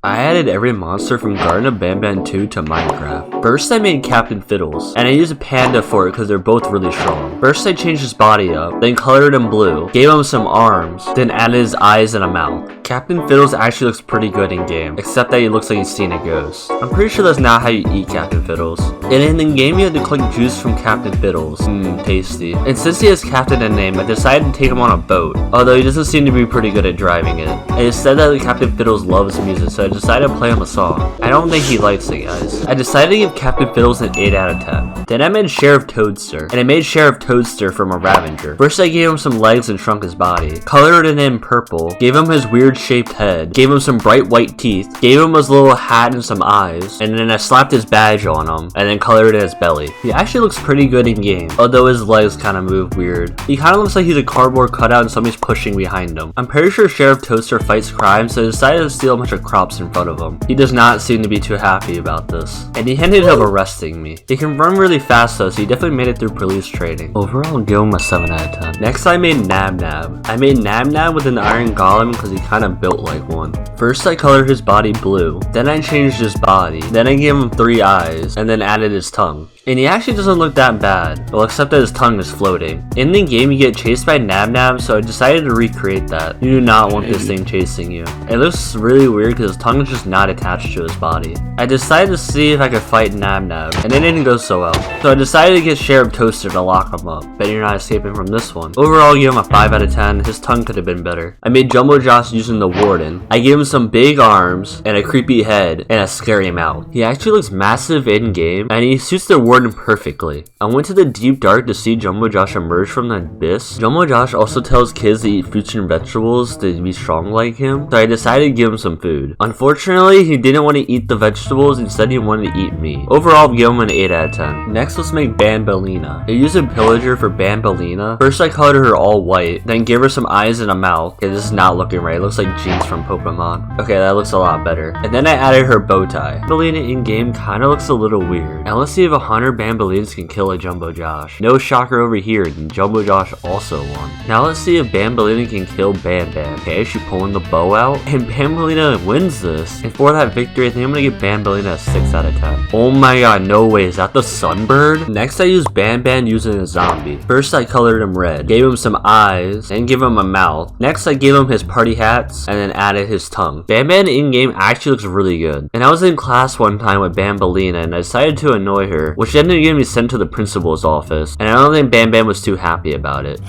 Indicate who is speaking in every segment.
Speaker 1: I added every monster from Garten of Banban 2 to Minecraft. First I made Captain Fiddles, and I used a panda for it because they're both really strong. First I changed his body up, then colored him blue, gave him some arms, then added his eyes and a mouth. Captain Fiddles actually looks pretty good in game, except that he looks like he's seen a ghost. I'm pretty sure that's not how you eat Captain Fiddles. And in the game you had to collect juice from Captain Fiddles. Tasty. And since he has Captain in name, I decided to take him on a boat, although he doesn't seem to be pretty good at driving it. And it said that Captain Fiddles loves music, so I decided to play him a song. I don't think he likes it, guys. I decided to give Captain Fiddles an 8 out of 10. Then I made Sheriff Toadster, and I made Sheriff Toadster from a Ravager. First I gave him some legs and shrunk his body, colored it in purple, gave him his weird shaped head, gave him some bright white teeth, gave him his little hat and some eyes, and then I slapped his badge on him, and then colored in his belly. He actually looks pretty good in game, although his legs kind of move weird. He kind of looks like he's a cardboard cutout and somebody's pushing behind him. I'm pretty sure Sheriff Toadster fights crime, so I decided to steal a bunch of crops in front of him. He does not seem to be too happy about this, and he ended up arresting me. He can run really fast though, so he definitely made it through police training. Overall, I'll give him a 7 out of 10. Next I made Namnab. I made Namnab with an iron golem because he kind of built like one. First I colored his body blue, then I changed his body, then I gave him 3 eyes, and then added his tongue. And he actually doesn't look that bad, well except that his tongue is floating. In the game you get chased by Namnab, so I decided to recreate that. You do not want this thing chasing you. It looks really weird because his tongue is just not attached to his body. I decided to see if I could fight Namnab, and it didn't go so well. So I decided to get Sheriff Toaster to lock him up. Bet you're not escaping from this one. Overall I gave him a 5 out of 10, his tongue could have been better. I made Jomo Josh using the Warden. I gave him some big arms, and a creepy head, and a scary mouth. He actually looks massive in game, and he suits the Warden perfectly. I went to the deep dark to see Jomo Josh emerge from the abyss. Jomo Josh also tells kids to eat fruits and vegetables to be strong like him, so I decided to give him some food. Unfortunately, he didn't want to eat the vegetables, instead he wanted to eat me. Overall, I'll give him an 8 out of 10. Next, let's make Bambolina. I used a pillager for Bambolina. First, I colored her all white, then gave her some eyes and a mouth. Okay, this is not looking right. It looks like jeans from Pokemon. Okay, that looks a lot better. And then I added her bow tie. Bambolina in-game kind of looks a little weird. Now let's see if 100 Bambolinas can kill a Jumbo Josh. No shocker over here, Jumbo Josh also won. Now let's see if Bambolina can kill Banban. Okay, she's pulling the bow out, and Bambolina wins this. And for that victory, I think I'm gonna give Bambolina a 6 out of 10. Oh my god, no way, is that the sunbird? Next I used Banban using a zombie. First I colored him red, gave him some eyes, and gave him a mouth. Next I gave him his party hats, and then added his tongue. Banban in-game actually looks really good. And I was in class one time with Bambolina, and I decided to annoy her, which ended up getting me sent to the principal's office, and I don't think Banban was too happy about it.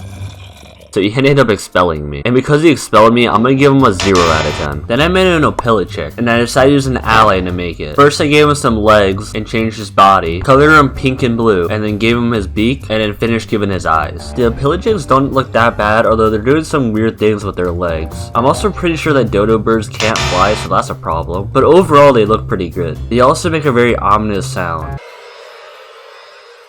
Speaker 1: So he ended up expelling me. And because he expelled me, I'm gonna give him a 0 out of 10. Then I made an Opilichick, and I decided to use an ally to make it. First I gave him some legs and changed his body, colored him pink and blue, and then gave him his beak, and then finished giving his eyes. The Opilichicks don't look that bad, although they're doing some weird things with their legs. I'm also pretty sure that dodo birds can't fly, so that's a problem. But overall they look pretty good. They also make a very ominous sound.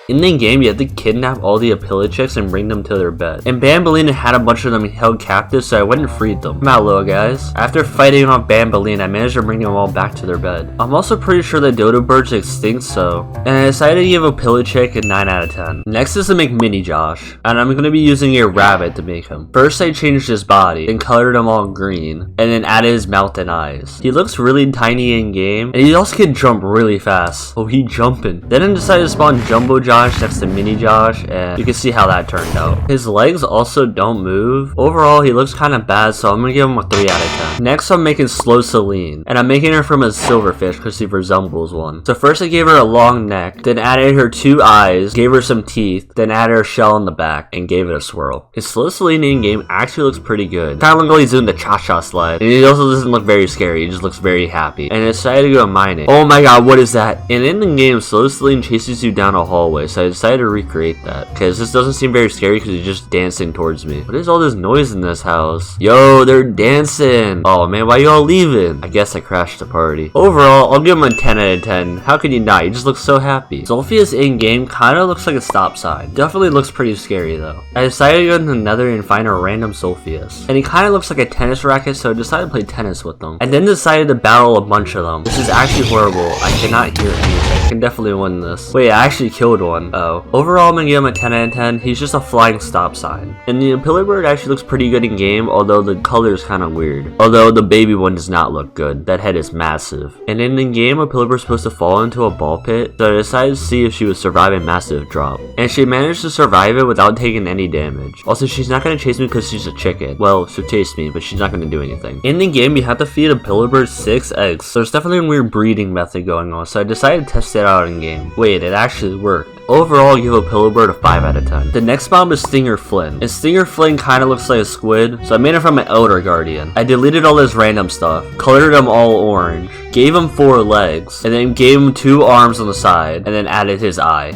Speaker 1: In the game, you have to kidnap all the Opilichicks and bring them to their bed. And Bambolina had a bunch of them held captive, so I went and freed them. I'm out low, guys. After fighting off Bambolina, I managed to bring them all back to their bed. I'm also pretty sure that dodo birds are extinct, so... And I decided to give Opilichick a 9 out of 10. Next is to make Mini Josh, and I'm going to be using a rabbit to make him. First, I changed his body, then colored him all green, and then added his mouth and eyes. He looks really tiny in game, and he also can jump really fast. Oh, he jumping. Then I decided to spawn Jumbo Josh next to Mini Josh, and you can see how that turned out. His legs also don't move. Overall, he looks kind of bad, so I'm gonna give him a 3 out of 10. Next, I'm making Slow Celine, and I'm making her from a silverfish because she resembles one. So first I gave her a long neck, then added her 2 eyes, gave her some teeth, then added her shell on the back, and gave it a swirl. His Slow Celine in-game actually looks pretty good. Kind of looks like he's doing the cha-cha slide, and he also doesn't look very scary, he just looks very happy. And I decided to go mining. Oh my god, what is that? And in the game, Slow Celine chases you down a hallway, so I decided to recreate that because this doesn't seem very scary because he's just dancing towards me. What is all this noise in this house? Yo, they're dancing. Oh man, why you all leaving? I guess I crashed the party. Overall, I'll give him a 10 out of 10. How can you not? He just looks so happy. Sophius in-game kind of looks like a stop sign. Definitely looks pretty scary though. I decided to go to the nether and find a random Sophius. And he kind of looks like a tennis racket, so I decided to play tennis with them. And then decided to battle a bunch of them. This is actually horrible. I cannot hear anything. I can definitely win this. Wait, I actually killed one. one. Oh. Overall, I'm gonna give him a 10 out of 10. He's just a flying stop sign. And the pillar bird actually looks pretty good in game, although the color is kind of weird. Although the baby one does not look good. That head is massive. And in the game, a pillar bird is supposed to fall into a ball pit, so I decided to see if she would survive a massive drop. And she managed to survive it without taking any damage. Also, she's not gonna chase me because she's a chicken. Well, she'll chase me, but she's not gonna do anything. In the game, you have to feed a pillar bird 6 eggs, so there's definitely a weird breeding method going on, so I decided to test it out in game. Wait, it actually worked. Overall, I'll give a pillar bird a 5 out of 10. The next mob is Stinger Flynn. And Stinger Flynn kind of looks like a squid, so I made him from an Elder Guardian. I deleted all this random stuff, colored him all orange, gave him 4 legs, and then gave him 2 arms on the side, and then added his eye.